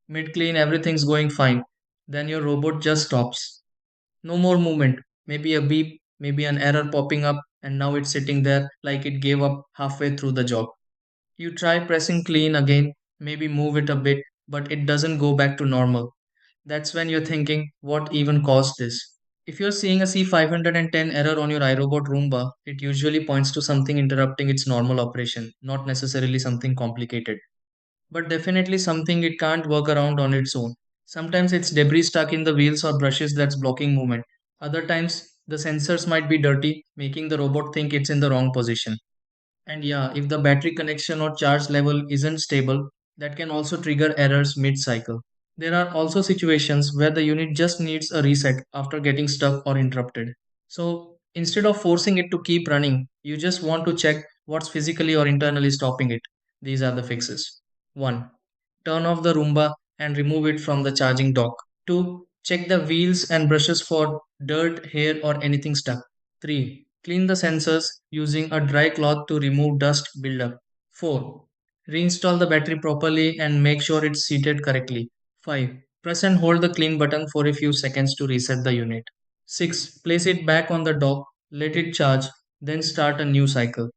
Mid clean, everything's going fine. Then your robot just stops. No more movement. Maybe a beep, maybe an error popping up, and now it's sitting there like it gave up halfway through the job. You try pressing clean again, maybe move it a bit, but it doesn't go back to normal. That's when you're thinking, what even caused this? If you're seeing a C510 error on your iRobot Roomba, it usually points to something interrupting its normal operation, not necessarily something complicated, but definitely something it can't work around on its own. Sometimes it's debris stuck in the wheels or brushes that's blocking movement. Other times, the sensors might be dirty, making the robot think it's in the wrong position. And yeah, if the battery connection or charge level isn't stable, that can also trigger errors mid cycle. There are also situations where the unit just needs a reset after getting stuck or interrupted. So instead of forcing it to keep running, you just want to check what's physically or internally stopping it. These are the fixes. 1. Turn off the Roomba and remove it from the charging dock. 2. Check the wheels and brushes for dirt, hair, or anything stuck. 3. Clean the sensors using a dry cloth to remove dust buildup. 4. Reinstall the battery properly and make sure it's seated correctly. 5. Press and hold the clean button for a few seconds to reset the unit. 6. Place it back on the dock, let it charge, then start a new cycle.